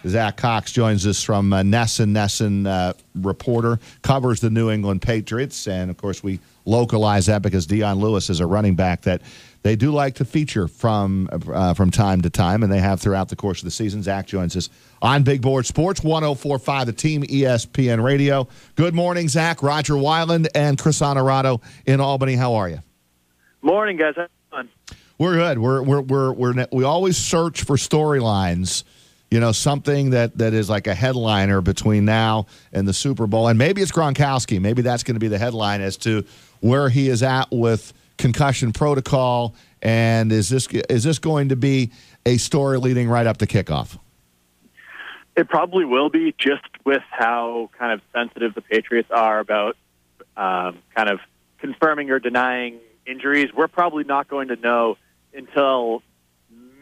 Zack Cox joins us from Nesson, reporter, covers the New England Patriots. And, of course, we localize that because Dion Lewis is a running back that they do like to feature from time to time, and they have throughout the course of the season. Zack joins us on Big Board Sports, 104.5 The Team, ESPN Radio. Good morning, Zack. Roger Weiland and Chris Honorado in Albany. How are you? Morning, guys. How's it going? We're good. We always search for storylines, you know, something that is like a headliner between now and the Super Bowl. And maybe it's Gronkowski. Maybe that's going to be the headline as to where he is at with concussion protocol. And is this going to be a story leading right up to kickoff? It probably will be, just with how kind of sensitive the Patriots are about kind of confirming or denying injuries. We're probably not going to know until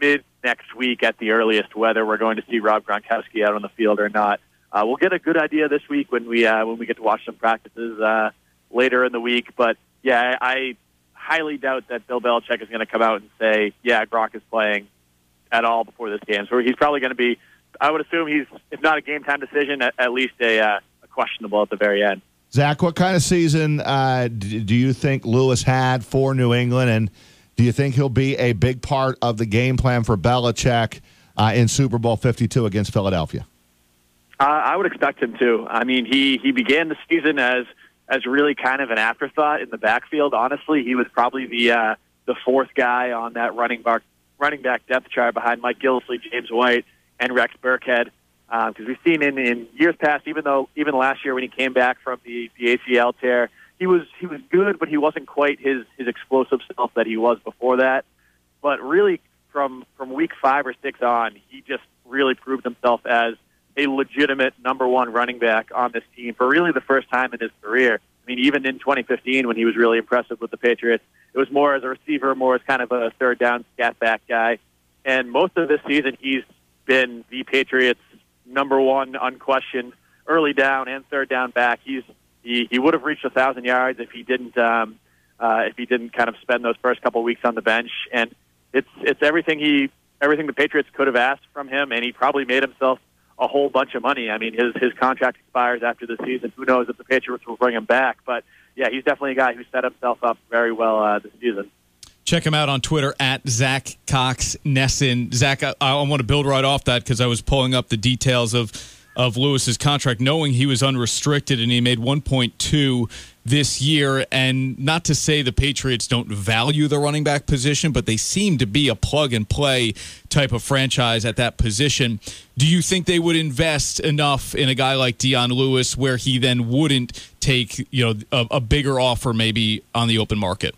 mid next week at the earliest whether we're going to see Rob Gronkowski out on the field or not. We'll get a good idea this week when we get to watch some practices later in the week. But yeah, I highly doubt that Bill Belichick is going to come out and say, yeah, Gronk is playing at all before this game. So he's probably going to be, I would assume he's, if not a game time decision, at least a questionable at the very end. Zack, what kind of season do you think Lewis had for New England, and do you think he'll be a big part of the game plan for Belichick in Super Bowl 52 against Philadelphia? I would expect him to. I mean, he began the season as really kind of an afterthought in the backfield. Honestly, he was probably the fourth guy on that running back depth chart behind Mike Gillislee, James White, and Rex Burkhead. Because we've seen in years past, even last year when he came back from the ACL tear, he was good, but he wasn't quite his explosive self that he was before that. But really, from week 5 or 6 on, he just really proved himself as a legitimate number one running back on this team for really the first time in his career. I mean, even in 2015 when he was really impressive with the Patriots, it was more as a receiver, more as kind of a third down scat back guy. And most of this season, he's been the Patriots' number one unquestioned early down and third down back. He would have reached 1,000 yards if he didn't kind of spend those first couple of weeks on the bench. And it's everything the Patriots could have asked from him, and he probably made himself a whole bunch of money. I mean, his contract expires after the season. Who knows if the Patriots will bring him back? But yeah, he's definitely a guy who set himself up very well this season. Check him out on Twitter at Zack Cox Nesson. Zack, I want to build right off that because I was pulling up the details of Lewis's contract, knowing he was unrestricted and he made 1.2 this year. And not to say the Patriots don't value the running back position, but they seem to be a plug-and-play type of franchise at that position. Do you think they would invest enough in a guy like Dion Lewis where he then wouldn't take a bigger offer maybe on the open market?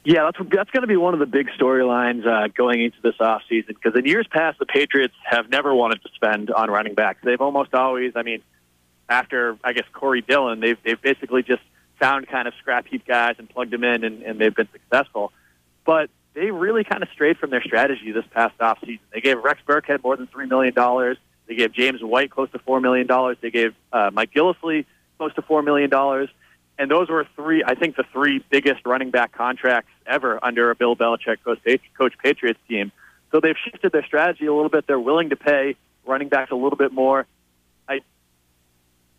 Yeah, that's going to be one of the big storylines going into this offseason, because in years past, the Patriots have never wanted to spend on running backs. They've almost always, I mean, after, I guess, Corey Dillon, they've basically just found kind of scrap heap guys and plugged them in, and they've been successful. But they really kind of strayed from their strategy this past offseason. They gave Rex Burkhead more than $3 million. They gave James White close to $4 million. They gave Mike Gillislee close to $4 million. And those were the three biggest running back contracts ever under a Bill Belichick coach Patriots team. So they've shifted their strategy a little bit. They're willing to pay running backs a little bit more.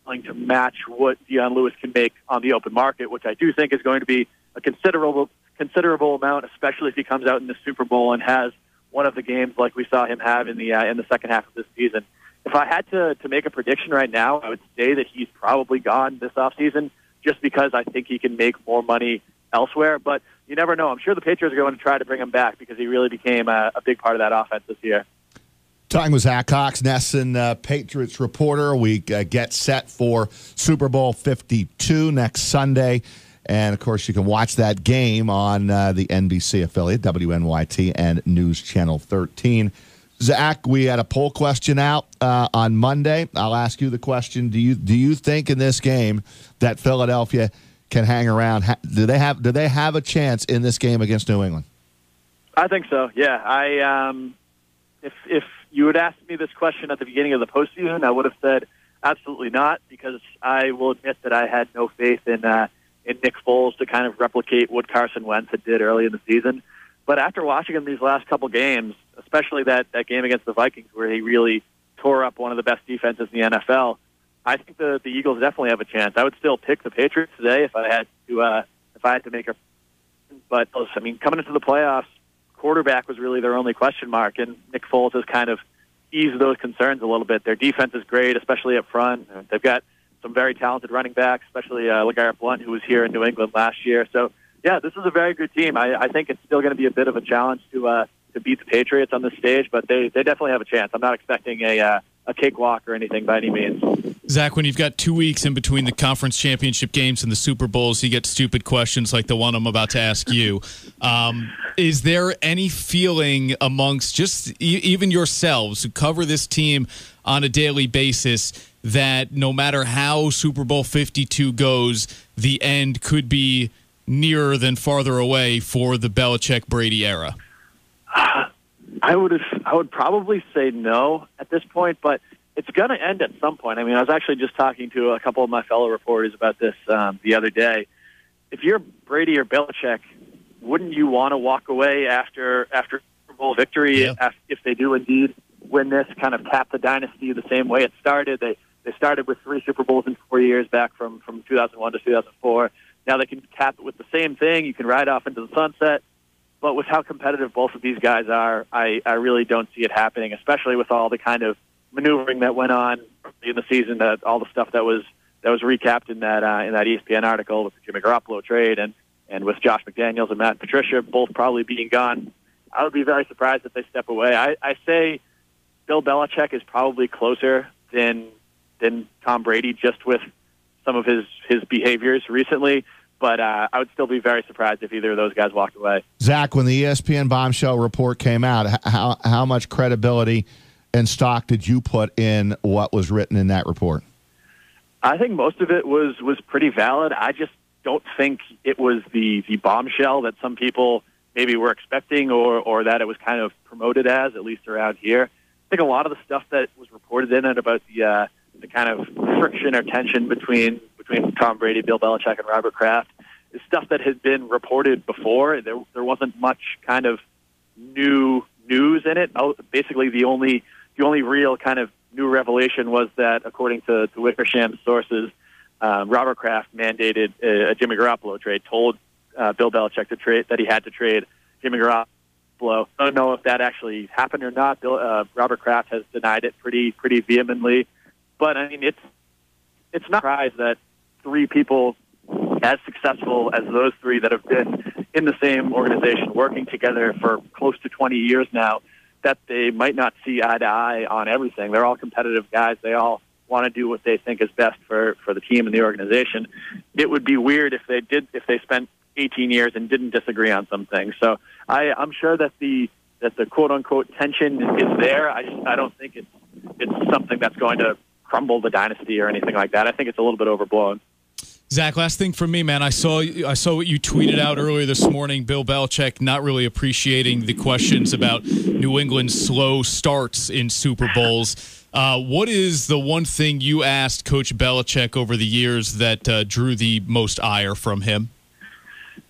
Willing to match what Dion Lewis can make on the open market, which I do think is going to be a considerable amount, especially if he comes out in the Super Bowl and has one of the games like we saw him have in the second half of this season. If I had to make a prediction right now, I would say that he's probably gone this offseason, just because I think he can make more money elsewhere. But you never know. I'm sure the Patriots are going to try to bring him back because he really became a big part of that offense this year. Talking with Zack Cox, Nesson, Patriots reporter. We get set for Super Bowl 52 next Sunday. And, of course, you can watch that game on the NBC affiliate, WNYT, and News Channel 13. Zack, we had a poll question out on Monday. I'll ask you the question: Do you think in this game that Philadelphia can hang around? Do they have a chance in this game against New England? I think so. Yeah, if you had asked me this question at the beginning of the postseason, I would have said absolutely not, because I will admit that I had no faith in Nick Foles to kind of replicate what Carson Wentz did early in the season. But after watching him these last couple games, especially that game against the Vikings where he really tore up one of the best defenses in the NFL. I think the Eagles definitely have a chance. I would still pick the Patriots today if I had to make a. But I mean, coming into the playoffs, quarterback was really their only question mark, and Nick Foles has kind of eased those concerns a little bit. Their defense is great, especially up front. They've got some very talented running backs, especially LeGarrette Blount, who was here in New England last year. So, yeah, this is a very good team. I think it's still going to be a bit of a challenge to beat the Patriots on this stage, but they definitely have a chance. I'm not expecting a cakewalk or anything by any means. Zach, when you've got 2 weeks in between the conference championship games and the Super Bowls, you get stupid questions like the one I'm about to ask you. Is there any feeling amongst just even yourselves who cover this team on a daily basis that no matter how Super Bowl 52 goes, the end could be nearer than farther away for the Belichick-Brady era? I would probably say no at this point, but it's going to end at some point. I mean, I was actually just talking to a couple of my fellow reporters about this the other day. If you're Brady or Belichick, wouldn't you want to walk away after Super Bowl victory if they do indeed win this, kind of cap the dynasty the same way it started? They started with 3 Super Bowls in 4 years back from 2001 to 2004. Now they can cap it with the same thing. You can ride off into the sunset. But with how competitive both of these guys are, I really don't see it happening, especially with all the kind of maneuvering that went on in the season, all the stuff that was recapped in that ESPN article with the Jimmy Garoppolo trade and with Josh McDaniels and Matt Patricia both probably being gone. I would be very surprised if they step away. I say Bill Belichick is probably closer than Tom Brady, just with some of his behaviors recently. But I would still be very surprised if either of those guys walked away. Zach, when the ESPN bombshell report came out, how much credibility and stock did you put in what was written in that report? I think most of it was pretty valid. I just don't think it was the bombshell that some people maybe were expecting or that it was kind of promoted as, at least around here. I think a lot of the stuff that was reported in it about the kind of friction or tension between Tom Brady, Bill Belichick, and Robert Kraft is stuff that had been reported before. There wasn't much kind of new news in it. Basically, the only real kind of new revelation was that, according to Wickersham's sources, Robert Kraft mandated a Jimmy Garoppolo trade, told Bill Belichick that he had to trade Jimmy Garoppolo. I don't know if that actually happened or not. Robert Kraft has denied it pretty vehemently. But I mean, it's not a surprise that 3 people as successful as those 3 that have been in the same organization, working together for close to 20 years now, that they might not see eye to eye on everything. They're all competitive guys. They all want to do what they think is best for the team and the organization. It would be weird if they spent 18 years and didn't disagree on some things. So I'm sure that the quote unquote tension is there. I don't think it's something that's going to crumble the dynasty or anything like that. I think it's a little bit overblown. Zach, last thing from me, man. I saw what you tweeted out earlier this morning. Bill Belichick not really appreciating the questions about New England's slow starts in Super Bowls. What is the one thing you asked Coach Belichick over the years that drew the most ire from him?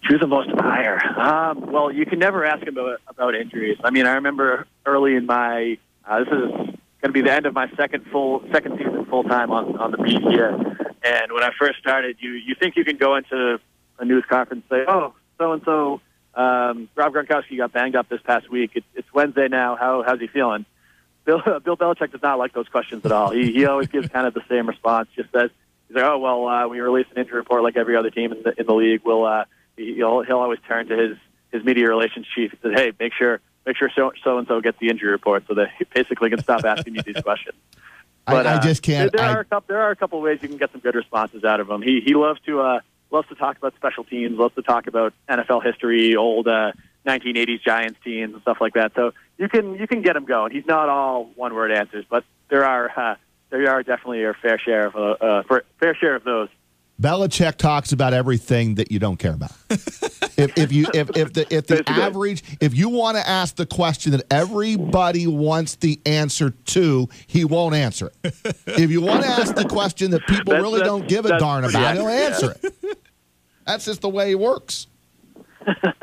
Drew the most ire? Well, you can never ask him about injuries. I mean, I remember early in my this is going to be the end of my second season full time on the beat here. And when I first started, you think you can go into a news conference and say, "Oh, so and so, Rob Gronkowski got banged up this past week. It's Wednesday now. How's he feeling?" Bill Belichick does not like those questions at all. He always gives kind of the same response. Just says, he's like, "Oh well, we released an injury report like every other team in the league. He'll always turn to his media relations chief and says, "Hey, make sure so and so gets the injury report so that he basically can stop asking me these questions." But I just can't. There are a couple of ways you can get some good responses out of him. He loves to talk about special teams, loves to talk about NFL history, old 1980s Giants teams and stuff like that. So you can get him going. He's not all one word answers, but there are definitely a fair share of those. Belichick talks about everything that you don't care about. If you want to ask the question that everybody wants the answer to, he won't answer it. If you want to ask the question that people really don't give a darn about, he'll answer it. That's just the way he works.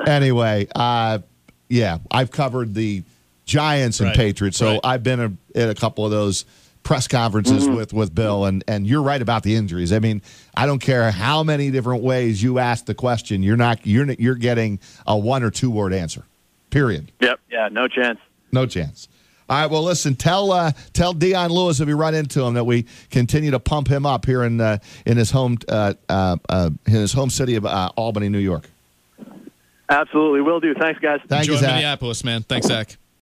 Anyway, I've covered the Giants and Patriots, so I've been at a couple of those press conferences with Bill, and you're right about the injuries. I mean, I don't care how many different ways you ask the question, you're getting a 1 or 2 word answer. Period. Yep. Yeah. No chance. No chance. All right. Well, listen. Tell Dion Lewis if you run into him that we continue to pump him up here in his home city of Albany, New York. Absolutely, will do. Thanks, guys. Thank you, Enjoy Zach. Minneapolis, man. Thanks, Zach.